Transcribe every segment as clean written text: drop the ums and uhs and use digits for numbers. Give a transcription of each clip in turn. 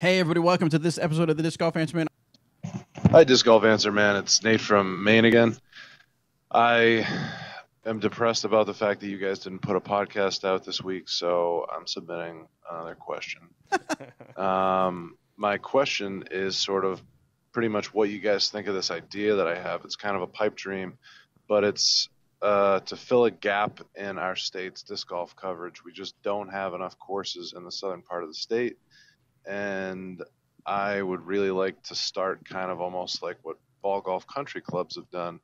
Hey, everybody, welcome to this episode of the Disc Golf Answer Man. Hi, Disc Golf Answer Man. It's Nate from Maine again. I am depressed about the fact that you guys didn't put a podcast out this week, so I'm submitting another question. My question is sort of pretty much what you guys think of this idea that I have. It's kind of a pipe dream, but it's to fill a gap in our state's disc golf coverage. We just don't have enough courses in the southern part of the state, and I would really like to start kind of almost like what ball golf country clubs have done.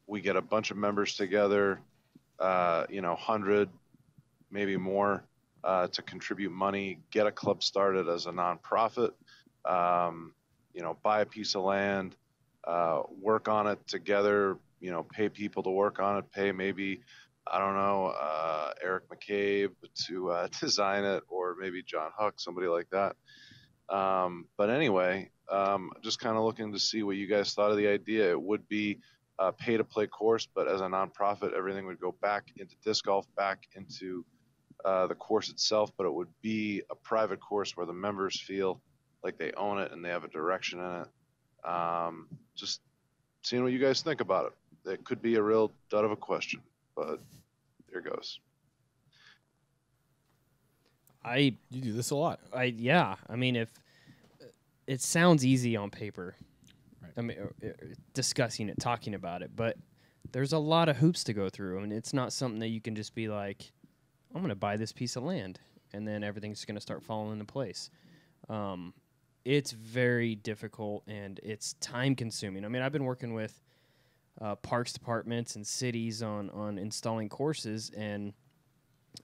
We get a bunch of members together, 100, maybe more, to contribute money, get a club started as a nonprofit, buy a piece of land, work on it together, pay people to work on it, pay maybe, I don't know, Eric McCabe to design it, or maybe John Huck, somebody like that. But anyway, just kind of looking to see what you guys thought of the idea. It would be a pay-to-play course, but as a nonprofit, everything would go back into disc golf, back into the course itself, but it would be a private course where the members feel like they own it and they have a direction in it. Just seeing what you guys think about it. It could be a real dud of a question, but there goes. You do this a lot. Yeah. I mean, if it sounds easy on paper, right. I mean, discussing it, talking about it, but there's a lot of hoops to go through, and it's not something that you can just be like, I'm going to buy this piece of land, and then everything's going to start falling into place. It's very difficult, and it's time-consuming. I mean, I've been working with parks departments and cities on installing courses, and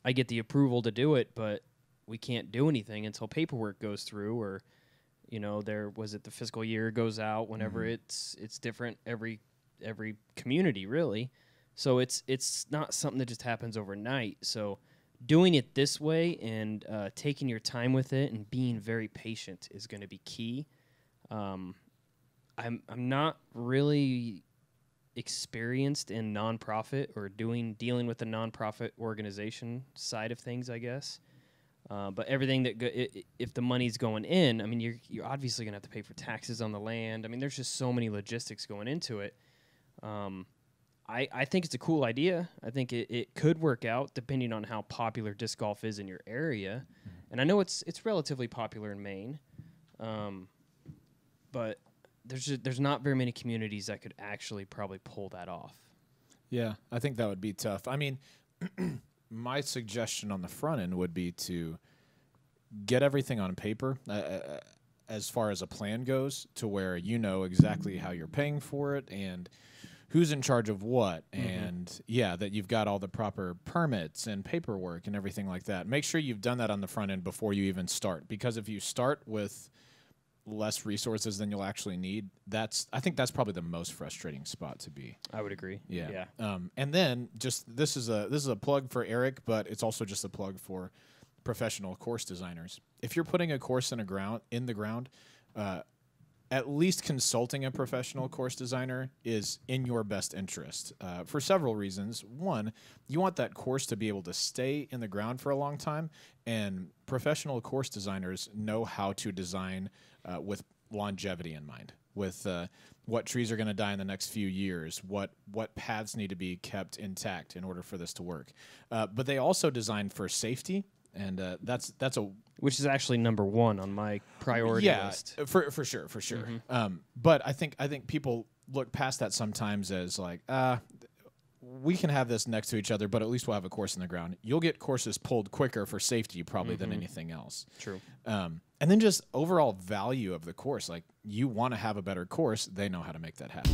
I get the approval to do it, but we can't do anything until paperwork goes through, or the fiscal year goes out whenever it's different every community, really. So it's not something that just happens overnight. So doing it this way and taking your time with it and being very patient is going to be key. I'm not really experienced in nonprofit or dealing with the nonprofit organization side of things, I guess. But everything if the money's going in, I mean, you're obviously going to have to pay for taxes on the land. I mean, there's just so many logistics going into it. I think it's a cool idea. I think it could work out depending on how popular disc golf is in your area. And I know it's relatively popular in Maine, but there's not very many communities that could actually probably pull that off. Yeah, I think that would be tough. I mean, my suggestion on the front end would be to get everything on paper as far as a plan goes, to where you know exactly how you're paying for it and who's in charge of what, and that you've got all the proper permits and paperwork and everything like that. Make sure you've done that on the front end before you even start, because if you start with less resources than you'll actually need, I think that's probably the most frustrating spot to be. I would agree. Yeah. And then this is a plug for Eric, but it's also just a plug for professional course designers. If you're putting a course in the ground, at least consulting a professional course designer is in your best interest for several reasons. One, you want that course to be able to stay in the ground for a long time, and professional course designers know how to design with longevity in mind, with what trees are going to die in the next few years, what paths need to be kept intact in order for this to work. But they also design for safety, and which is actually number one on my priority list. For sure. But I think people look past that sometimes as like, we can have this next to each other, but at least we'll have a course in the ground. You'll get courses pulled quicker for safety probably than anything else. True. And then just overall value of the course. Like, you want to have a better course, they know how to make that happen.